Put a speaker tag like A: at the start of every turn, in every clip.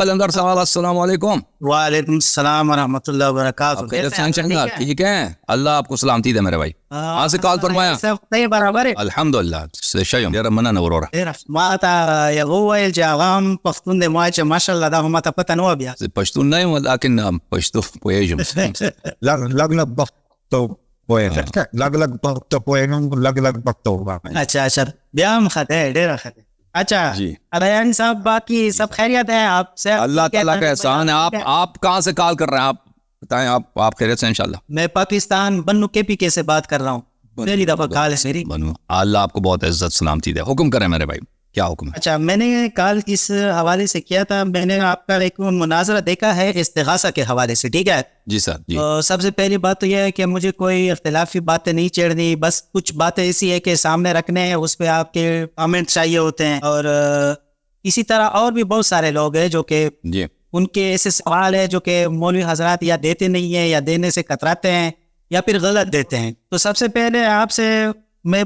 A: قلندر صاحب السلام علیکم.
B: وعلیکم السلام ورحمۃ اللہ وبرکاتہ.
A: ٹھیک ہے, اللہ آپ کو سلامتی دے میرے بھائی. کہاں سے کال فرمایا؟ الحمدلله شيم ډیر مننه وروره.
B: ما ته یو ویل چې هغه پښتون دی, ما چې ماشاءالله دا ما ته پته نه و. بیا
A: پښتون نه یم لیکن پښتو پوهیږم.
C: لګ پښتو پوهیږم, لګ پښتو پوهیږم, لګ پښتو.
B: اچھا بیا هم خطه ډیر خطه. اچھا
A: جی
B: ریان صاحب, باقی سب خیریت ہے آپ سے؟
A: اللہ تعالیٰ کا احسان ہے. آپ کہاں سے کال کر رہے ہیں؟ آپ بتائیں. آپ خیریت سے انشاءاللہ؟
B: میں پاکستان بنو کے پی کے سے بات کر رہا ہوں. پہلی دفعہ کال ہے میری.
A: بنو, اللہ آپ کو بہت عزت سلامتی دے. حکم کریں میرے بھائی, کیا حکم ہے؟
B: اچھا, میں نے کال کس حوالے سے کیا تھا, میں نے آپ کا ایک مناظرہ دیکھا ہے استغاثہ کے حوالے سے. ٹھیک ہے
A: جی سر. جی
B: سب سے پہلی بات تو یہ ہے کہ مجھے کوئی اختلافی باتیں نہیں چھیڑنی, بس کچھ باتیں ایسی ہے کہ سامنے رکھنے ہیں, اس پہ آپ کے کامنٹ چاہیے ہوتے ہیں. اور اسی طرح اور بھی بہت سارے لوگ ہیں جو کہ
A: جی
B: ان کے ایسے سوال ہے جو کہ مولوی حضرات یا دیتے نہیں ہیں یا دینے سے کتراتے ہیں یا پھر غلط دیتے ہیں. تو سب سے پہلے آپ سے میں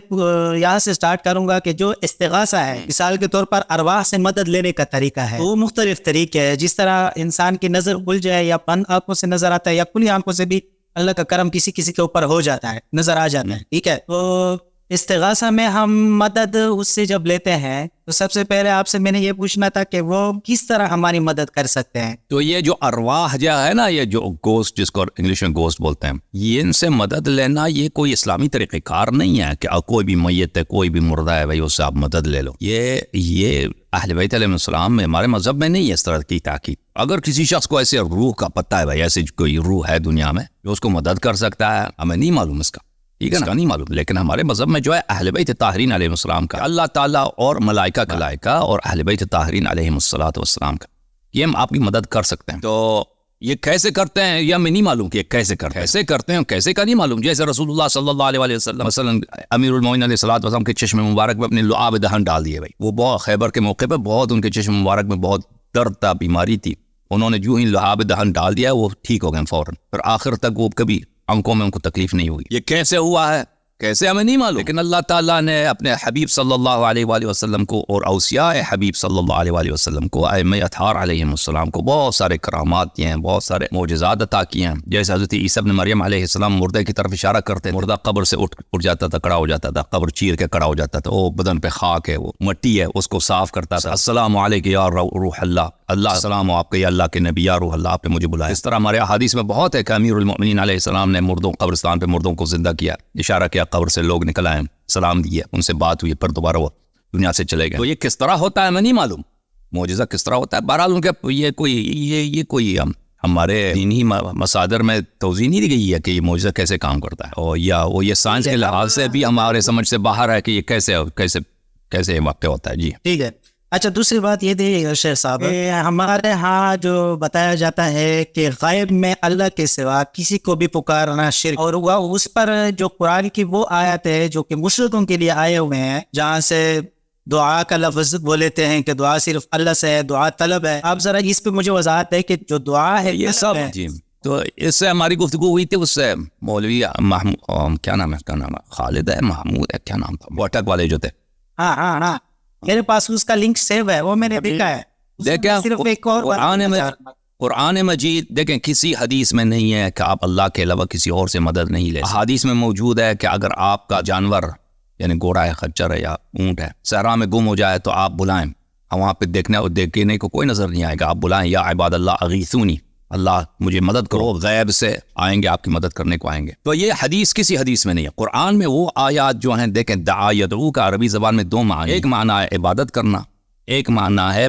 B: یہاں سے سٹارٹ کروں گا کہ جو استغاثہ ہے, مثال کے طور پر ارواح سے مدد لینے کا طریقہ ہے, وہ مختلف طریقے ہیں. جس طرح انسان کی نظر کھل جائے یا بند آنکھوں سے نظر آتا ہے, یا کھلی آنکھوں سے بھی اللہ کا کرم کسی کسی کے اوپر ہو جاتا ہے, نظر آ جاتا ہے. ٹھیک ہے, تو استغاثہ میں ہم مدد اس سے جب لیتے ہیں تو سب سے پہلے آپ سے میں نے یہ پوچھنا تھا کہ وہ کس طرح ہماری مدد کر سکتے ہیں.
A: تو یہ جو ارواح جو ہے نا, یہ جو گوسٹ, جس کو انگلش میں گوسٹ بولتے ہیں, یہ ان سے مدد لینا یہ کوئی اسلامی طریقہ کار نہیں ہے کہ کوئی بھی میت ہے, کوئی بھی مردہ ہے بھائی, اس سے آپ مدد لے لو. یہ اہل بیت علیہ السلام میں, ہمارے مذہب میں نہیں ہے اس طرح کی تاکید. اگر کسی شخص کو ایسے روح کا پتہ ہے بھائی, ایسے کوئی روح ہے دنیا میں جو اس کو مدد کر سکتا ہے, ہمیں نہیں معلوم اس کا, ٹھیک ہے نا, نہیں معلوم. لیکن ہمارے مذہب میں جو ہے اہل بیت طاہرین علیہ السلام کا, اللہ تعالیٰ اور ملائکہ اور اہل بیت طاہرین علیہ السلام کا, یہ ہم آپ کی مدد کر سکتے ہیں. تو یہ کیسے کرتے ہیں یہ ہمیں نہیں معلوم کہ کیسے کرتے ہیں, کیسے کا نہیں معلوم. جیسے رسول اللہ صلی اللہ علیہ وسلم مثلا امیر المومنین علیہ الصلوۃ والسلام کے چشم مبارک میں اپنے لعاب دہن ڈال دیے بھائی. وہ بہت خیبر کے موقع پہ بہت ان کے چشم مبارک میں بہت درد تھا, بیماری تھی, انہوں نے جو ہی لعاب دہن ڈال دیا وہ ٹھیک ہو گئے فوراً. پھر آخر تک وہ کبھی آنکھوں میں ان کو تکلیف نہیں ہوئی. یہ کیسے ہوا ہے, کیسے ہمیں نہیں معلوم. لیکن اللہ تعالیٰ نے اپنے حبیب صلی اللہ علیہ وآلہ وسلم کو اور اوصیاء حبیب صلی اللہ علیہ وآلہ وسلم کو, ائمہ اطہار علیہ السلام کو بہت سارے کرامات دیے ہیں, بہت سارے معجزات عطا کیے ہیں. جیسے حضرت عیسیٰ ابن مریم علیہ السلام مردے کی طرف اشارہ کرتے, مردہ قبر سے اٹھ جاتا تھا, کڑا ہو جاتا تھا, قبر چیر کے کڑا ہو جاتا تھا, وہ بدن پہ خاک ہے, وہ مٹی ہے, اس کو صاف کرتا تھا. السلام علیکم یا روح اللہ, اللہ السلام آپ کے یا اللہ کے نبی یا روح اللہ, آپ نے مجھے بلایا. اس طرح ہمارے احادیث میں بہت ہے کہ امیر المؤمنین علیہ السلام نے مردوں, قبرستان پہ مردوں کو زندہ کیا, اشارہ کیا, قبر سے لوگ نکل آئے, سلام دیے, ان سے بات ہوئی, پھر دوبارہ وہ دنیا سے چلے گئے. تو یہ کس طرح ہوتا ہے ہمیں نہیں معلوم, معجزہ کس طرح ہوتا ہے. بہرحال ان کے یہ کوئی ہمارے دینی مصادر میں توضیح نہیں دی گئی ہے کہ یہ معجزہ کیسے کام کرتا ہے, اور یا وہ یہ سائنس کے لحاظ سے بھی ہمارے سمجھ سے باہر ہے کہ یہ کیسے واقع ہوتا ہے. جی
B: ٹھیک ہے. اچھا, دوسری بات یہ تھی شیخ صاحب, ہمارے ہاں جو بتایا جاتا ہے کہ غیب میں اللہ کے سوا کسی کو بھی پکارنا شرک, اور وہ اس پر جو قرآن کی وہ آیت ہے جو کہ مشرکوں کے لیے آئے ہوئے ہیں, جہاں سے دعا کا لفظ وہ لیتے ہیں کہ دعا صرف اللہ سے ہے, دعا طلب ہے. آپ ذرا اس پہ مجھے وضاحت ہے کہ جو دعا ہے
A: یہ سب. جی تو اس سے ہماری گفتگو ہوئی تھی, اس سے مولوی کیا نام ہے, خالد ہے, محمود ہے, کیا نام تھا, واٹک والے جو تھے.
B: ہاں میرے پاس اس کا لنک سیو ہے, وہ میں نے دیکھا ہے.
A: قرآن مجید دیکھیں, کسی حدیث میں نہیں ہے کہ آپ اللہ کے علاوہ کسی اور سے مدد نہیں لے. حدیث میں موجود ہے کہ اگر آپ کا جانور یعنی گھوڑا ہے, خچر ہے یا اونٹ ہے, صحرا میں گم ہو جائے تو آپ بلائیں, وہاں پہ دیکھنے کو کوئی نظر نہیں آئے گا, آپ بلائیں, یا عباد اللہ اغیثونی, اللہ مجھے مدد کرو, غیب سے آئیں گے, آپ کی مدد کرنے کو آئیں گے. تو یہ حدیث کسی حدیث میں نہیں ہے. قرآن میں وہ آیات جو ہیں, دیکھیں, دعا یدعو کا عربی زبان میں دو معنی, ایک معنی ہے عبادت کرنا, ایک معنی ہے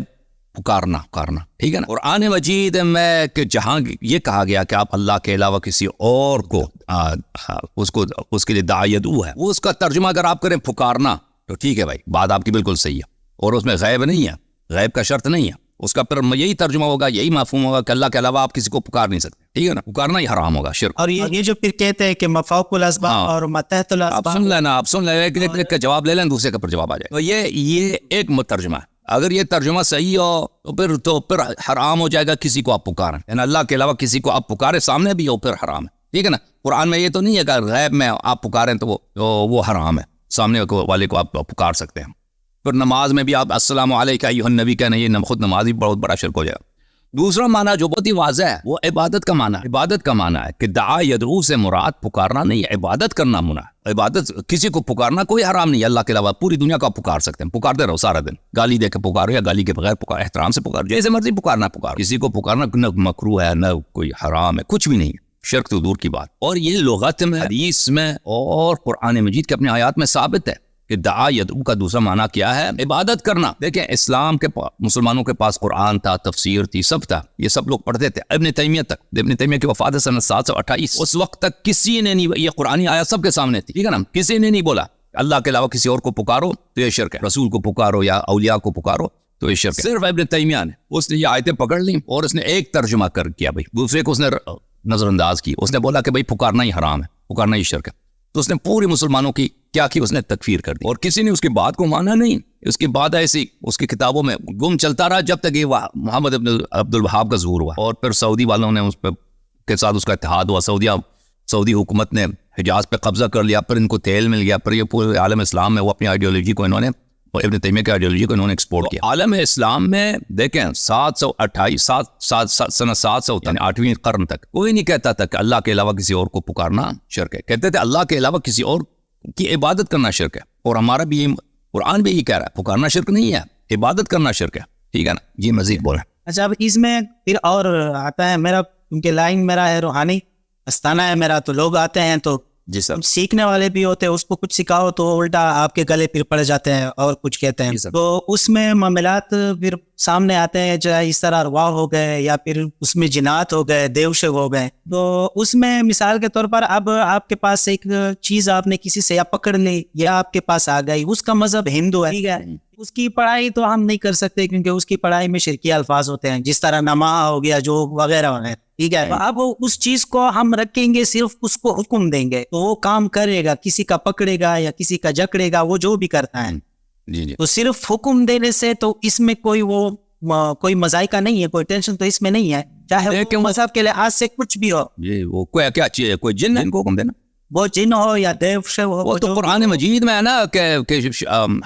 A: پکارنا, ٹھیک ہے نا. قرآن مجید میں کہ جہاں یہ کہا گیا کہ آپ اللہ کے علاوہ کسی اور کو اس کے لیے دعا یدعو ہے, وہ اس کا ترجمہ اگر آپ کریں پکارنا تو ٹھیک ہے بھائی, بات آپ کی بالکل صحیح ہے, اور اس میں غیب نہیں ہے, غیب کا شرط نہیں ہے. اس کا پھر یہی ترجمہ ہوگا, یہی مفہوم ہوگا کہ اللہ کے علاوہ آپ کسی کو پکار نہیں سکتے, ٹھیک ہے نا. پکارنا ہی حرام ہوگا, شرک.
B: اور یہ جو پھر کہتے ہیں کہ مفوق الاسباب اور متحت الاسباب,
A: آپ سن لینا, ایک کا جواب لے لیں, دوسرے کا پر جواب آ جائے. تو یہ ایک ترجمہ ہے. اگر یہ ترجمہ صحیح ہو تو پھر حرام ہو جائے گا کسی کو آپ پکاریں, یعنی اللہ کے علاوہ کسی کو آپ پکارے سامنے بھی ہو, پھر حرام ہے, ٹھیک ہے نا. قرآن میں یہ تو نہیں ہے کہ غیب میں آپ پکاریں تو وہ حرام ہے, سامنے والے کو آپ پکار سکتے ہیں. پھر نماز میں بھی آپ السلام علیکم ایھا النبی کہنا, یہ خود نماز بھی بہت بڑا شرک ہو جائے گا. دوسرا معنی جو بہت ہی واضح ہے وہ عبادت کا معنی ہے. عبادت کا معنی ہے کہ دعا یدعو سے مراد پکارنا نہیں ہے, عبادت کرنا منع. عبادت کسی کو پکارنا کوئی حرام نہیں ہے اللہ کے علاوہ, پوری دنیا کو آپ پکار سکتے ہیں, پکارتے رہو سارا دن, گالی دے کے پکارو یا گالی کے بغیر پکارو, احترام سے پکارو, جیسے مرضی پکارنا پکارو. کسی کو پکارنا نہ مکروہ ہے نہ کوئی حرام ہے, کچھ بھی نہیں ہے, شرک تو دور کی بات. اور یہ لغت میں, حدیث میں اور قرآن مجید کے اپنے آیات میں ثابت ہے کہ دعا یدعو کا دوسرا معنی کیا ہے, عبادت کرنا. دیکھیں اسلام کے مسلمانوں کے پاس قرآن تھا, تفسیر تھی, سب تھا, یہ سب لوگ پڑھتے تھے. ابن تیمیہ تک, ابن تیمیہ کی وفات سنہ 728, اس وقت تک کسی نے نہیں, یہ قرآنی آیات سب کے سامنے تھی, ٹھیک ہے نا, کسی نے نہیں بولا اللہ کے علاوہ کسی اور کو پکارو تو یہ شرک ہے, رسول کو پکارو یا اولیاء کو پکارو تو یہ شرک ہے. صرف ابن تیمیہ نے, اس نے یہ آیتیں پکڑ لیں اور اس نے ایک ترجمہ کر کیا بھائی, دوسرے کو اس نے نظر انداز کی. اس نے بولا کہ بھائی پکارنا ہی حرام ہے, پکارنا ہی شرک ہے. تو اس نے پوری مسلمانوں کی کیا کی, اس نے تکفیر کر دی, اور کسی نے اس کی بات کو مانا نہیں. اس کی بات ایسی اس کی کتابوں میں گم چلتا رہا جب تک یہ محمد ابن عبد الوہاب کا ظہور ہوا, اور پھر سعودی والوں نے اس پہ کے ساتھ اس کا اتحاد ہوا. سعودی حکومت نے حجاز پہ قبضہ کر لیا, پھر ان کو تیل مل گیا, پھر یہ پورے عالم اسلام میں وہ اپنی آئیڈیالوجی کو انہوں نے, ابن تیمیہ کی آئیڈیالوجی کو انہوں نے ایکسپورٹ کیا. عالم اسلام میں دیکھیں 728 سنہ 700 یعنی 8ویں قرن تک کوئی نہیں کہتا تھا کہ اللہ کے علاوہ کسی اور کو پکارنا شرک ہے. کہتے تھے اللہ کے علاوہ کسی اور کی عبادت کرنا شرک ہے, اور ہمارا بھی یہ قرآن بھی یہ کہہ رہا ہے پکارنا شرک نہیں ہے, عبادت کرنا شرک ہے, ٹھیک ہے نا. جی مزید بولیں.
B: اچھا اب اس میں پھر اور آتا ہے میرا, کیونکہ لائن میرا ہے روحانی استانہ ہے میرا, تو لوگ آتے ہیں تو
A: جی سر,
B: سیکھنے والے بھی ہوتے ہیں, اس کو کچھ سکھاؤ تو الٹا آپ کے گلے پھر پڑ جاتے ہیں اور کچھ کہتے ہیں. تو اس میں معاملات پھر سامنے آتے ہیں, چاہے اس طرح ارواح ہو گئے یا پھر اس میں جنات ہو گئے, دیوشگ ہو گئے. تو اس میں مثال کے طور پر اب آپ کے پاس ایک چیز آپ نے کسی سے یا پکڑ لی یا آپ کے پاس آ گئی, اس کا مذہب ہندو ہے, ٹھیک ہے, اس کی پڑھائی تو ہم نہیں کر سکتے کیونکہ اس کی پڑھائی میں شرکی الفاظ ہوتے ہیں, جس طرح نما ہو گیا جو وغیرہ وغیرہ, ٹھیک ہے. اب اس چیز کو ہم رکھیں گے, صرف اس کو حکم دیں گے تو وہ کام کرے گا, کسی کا پکڑے گا یا کسی کا جکڑے گا, وہ جو بھی کرتا ہے.
A: جی
B: تو صرف حکم دینے سے تو اس میں کوئی مذائقہ نہیں ہے, کوئی ٹینشن تو اس میں نہیں ہے, چاہے وہ مذہب کے لحاظ سے کچھ بھی ہو.
A: جی وہ کوئی کیا چیز ہے, کوئی جن ہے ان کو حکم دینا,
B: وہ جن ہو یا دیو ہو,
A: وہ تو قرآن مجید میں ہے نا کہ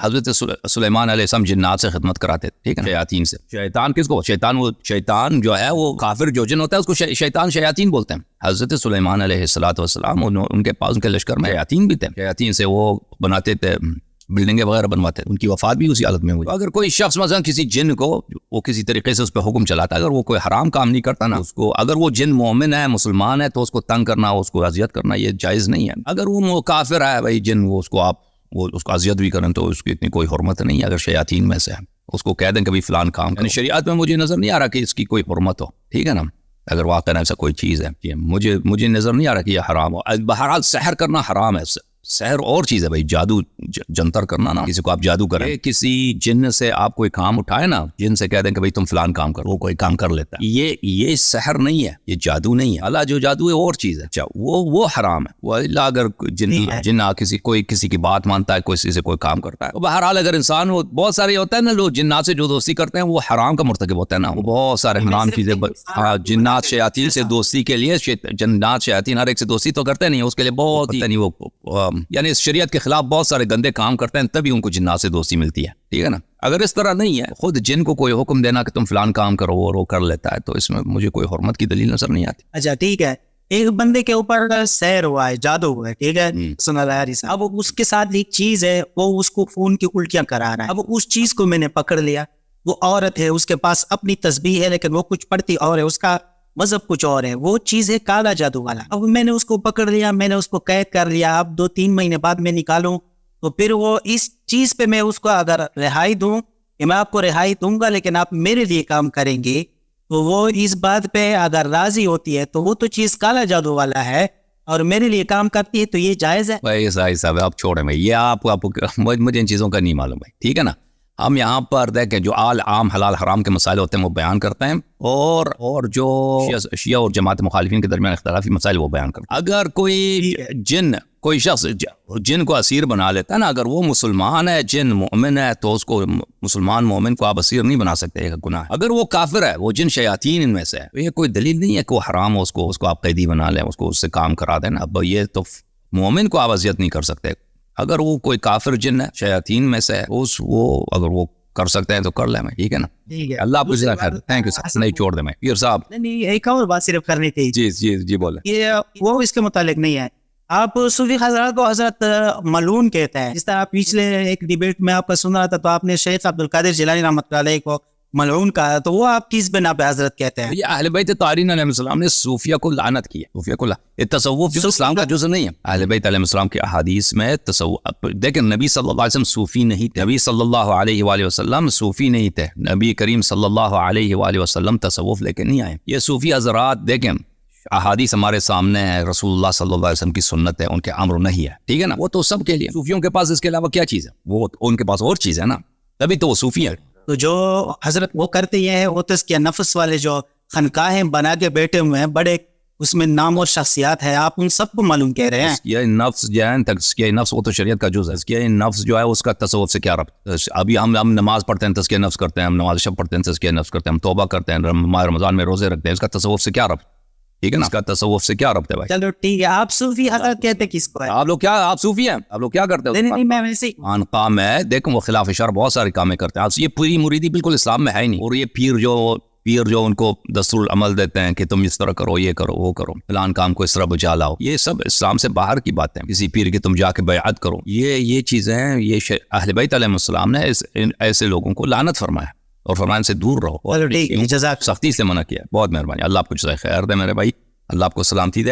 A: حضرت سلیمان علیہ السلام جنات سے خدمت کراتے تھے, ٹھیک ہے, شیاطین سے. شیطان کس کو, شیطان جو ہے وہ کافر جو جن ہوتا ہے اس کو شیطان شیاطین بولتے ہیں. حضرت سلیمان علیہ السلام ان کے پاس ان کے لشکر میں شیاطین بھی تھے, شیاطین سے وہ بناتے تھے بلڈنگیں وغیرہ بنواتے, ان کی وفات بھی اسی حالت میں ہوئی. اگر کوئی شخص مثلا کسی جن کو وہ کسی طریقے سے اس پہ حکم چلاتا ہے, اگر وہ کوئی حرام کام نہیں کرتا نا, اس کو اگر وہ جن مومن ہے مسلمان ہے تو اس کو تنگ کرنا, اس کو اذیت کرنا یہ جائز نہیں ہے. اگر وہ کافر ہے بھائی جن, وہ اس کو اذیت بھی کریں تو اس کی اتنی کوئی حرمت نہیں ہے. اگر شیاطین میں سے ہے اس کو کہہ دیں کہ فلان کام, یعنی شریعت میں مجھے نظر نہیں آ رہا کہ اس کی کوئی حرمت ہو, ٹھیک ہے نا. اگر واقعا ایسا کوئی چیز ہے مجھے نظر نہیں آ رہا کہ یہ حرام ہو. بہرحال سحر کرنا حرام ہے, سحر اور چیز ہے بھائی, جادو جنتر کرنا نا, کسی کو آپ جادو کریں, کسی جن سے آپ کوئی کام اٹھائے نا, جن سے کہہ دیں کہ بھائی تم فلان کام کرو, وہ کوئی کام کر لیتا ہے, یہ سحر نہیں ہے, یہ جادو نہیں ہے. اللہ جو جادو ہے اور چیز ہے, اچھا وہ حرام ہے. وہ اللہ اگر جن کوئی کسی کی بات مانتا ہے, کسی سے کوئی کام کرتا ہے, بہرحال اگر انسان وہ بہت سارے ہوتا ہے نا لوگ جنات سے جو دوستی کرتے ہیں وہ حرام کا مرتکب ہوتا ہے نا, وہ بہت سارے حرام چیزیں. جنات شیاطین سے دوستی کے لیے, جنات شیاطین ہر ایک سے دوستی تو کرتے نہیں, اس کے لیے بہت ہی وہ یعنی اس شریعت کے خلاف بہت سارے گندے کام کرتے ہیں, تبھی ان کو جنات سے دوستی ملتی ہے, ٹھیک ہے نا. اگر اس طرح نہیں ہے, خود جن کو کوئی حکم دینا کہ تم فلان کام کرو اور وہ کر لیتا ہے, تو اس میں مجھے کوئی حرمت کی دلیل نظر نہیں آتی.
B: اچھا ٹھیک ہے, ایک بندے کے اوپر سحر ہوا ہے, جادو ہوا ہے, ٹھیک ہے, سنا رہا ہے, اب اس کے ساتھ ایک چیز ہے, وہ اس کو خون کی الٹیاں کرا رہا ہے. اب اس چیز کو میں نے پکڑ لیا, وہ عورت ہے, اس کے پاس اپنی تسبیح ہے لیکن وہ کچھ پڑھتی اور ہے, اس کا مذہب کچھ اور ہے, وہ چیز ہے کالا جادو والا. اب میں نے اس کو پکڑ لیا, میں نے اس کو قید کر لیا, اب 2-3 مہینے بعد میں نکالوں تو پھر وہ اس چیز پہ میں اس کو اگر رہائی دوں کہ میں آپ کو رہائی دوں گا لیکن آپ میرے لیے کام کریں گے, تو وہ اس بات پہ اگر راضی ہوتی ہے تو وہ تو چیز کالا جادو والا ہے اور میرے لیے کام کرتی ہے, تو یہ جائز ہے.
A: بھائی صاحب آپ چھوڑیں بھائی, یہ آپ مجھے ان چیزوں کا نہیں معلوم بھائی, ٹھیک ہے نا. ہم یہاں پر دیکھیں جو عام حلال حرام کے مسائل ہوتے ہیں وہ بیان کرتے ہیں, اور جو شیعہ اور جماعت مخالفین کے درمیان اختلافی مسائل وہ بیان کرتے ہیں. اگر کوئی شخص جن کو اسیر بنا لیتا ہے نا, اگر وہ مسلمان ہے, جن مومن ہے, تو اس کو مسلمان مومن کو آپ اسیر نہیں بنا سکتے, ایک گناہ. اگر وہ کافر ہے, وہ جن شیاطین ان میں سے ہے, یہ کوئی دلیل نہیں ہے کہ وہ حرام ہو, اس کو آپ قیدی بنا لیں, اس سے کام کرا دیں. اب یہ تو مومن کو آپ اذیت نہیں کر سکتے. اگر وہ کوئی کافر جن ہے, شیاطین میں سے ہے, اگر وہ کر سکتے ہیں تو کر لیں میں, ٹھیک ہے نا.
B: ٹھیک ہے,
A: اللہ آپ کو جزاک خیر, تھینک یو سر. نہیں چھوڑ دیں میں پیر صاحب.
B: نہیں ایک اور بات صرف کرنی تھی.
A: جی جی جی بولیں.
B: یہ وہ اس کے متعلق نہیں ہے. آپ صوفی حضرات کو حضرت ملعون کہتے ہیں. جس طرح پچھلے ایک ڈیبیٹ میں آپ کا سن رہا تھا تو آپ نے شیخ عبد القادر جیلانی رحمۃ اللہ علیہ کو ملعون کہا, تو وہ آپ کس بنا پہ حضرت کہتے ہیں؟
A: یہ اہل بیت طاہرین علیہ السلام نے صوفیہ کو لعنت کی ہے. صوفیہ کو یہ تصوف جو اسلام کا جزء نہیں ہے. اہل بیت علیہ السلام کے احادیث میں تصوف, دیکھیں نبی صلی اللہ علیہ وسلم صوفی نہیں تھے. نبی صلی اللہ علیہ وآلہ وسلم صوفی نہیں تھے. نبی کریم صلی اللہ علیہ وآلہ وسلم تصوف لے کے نہیں آئے. یہ صوفی حضرات دیکھیں احادیث ہمارے سامنے ہے, رسول اللہ صلی اللہ علیہ وسلم کی سنت ہے, ان کے امر نہیں ہے, ٹھیک ہے نا. وہ تو سب کے لیے, صوفیوں کے پاس اس کے علاوہ کیا چیز ہے؟ وہ ان کے پاس اور چیز ہے نا, تبھی تو وہ صوفی ہے.
B: تو جو حضرت وہ کرتے یہ ہے, وہ تزکیہ نفس والے جو خانقاہیں بنا کے بیٹھے ہوئے ہیں, بڑے اس میں نام اور شخصیات ہے, آپ ان سب کو معلوم کہہ رہے ہیں.
A: یہ نفس جو ہے, تزکیہ نفس وہ تو شریعت کا جز ہے. تزکیہ نفس جو ہے اس کا تصوف سے کیا ربط؟ ابھی ہم نماز پڑھتے ہیں, تزکیہ نفس کرتے ہیں, ہم نماز شب پڑھتے ہیں, تزکیہ نفس کرتے ہیں, ہم توبہ کرتے ہیں, ماہ رمضان میں روزے رکھتے ہیں, اس کا تصوف سے کیا ربط؟ ٹھیک ہے نا, اس کا تصوف سے کیا ربط ہے بھائی؟
B: چلو ٹھیک ہے, آپ صوفی حضرت کہتے کس کو ہے؟
A: آپ لوگ کیا, آپ صوفی ہیں, آپ لوگ کیا کرتے ہو؟
B: نہیں میں ویسے ہی
A: خانقاہ میں دیکھو وہ خلاف شرع بہت سارے کامیں کرتے ہیں. یہ پوری مریدی بالکل اسلام میں ہے ہی نہیں. اور یہ پیر جو ان کو دستور العمل دیتے ہیں کہ تم اس طرح کرو, یہ کرو, وہ کرو, فلان کام کو اس طرح بجا لاؤ, یہ سب اسلام سے باہر کی باتیں. کسی پیر کی تم جا کے بیعت کرو, یہ چیزیں یہ اہل بیت علیہ السلام نے ایسے لوگوں کو لعنت فرمایا اور فرمان سے دور رہو, اور
B: ٹھیک ہے, جزاک
A: سختی سے منع کیا. بہت مہربانی, اللہ آپ کو جزائے خیر دے میرے بھائی, اللہ آپ کو سلامتی دے.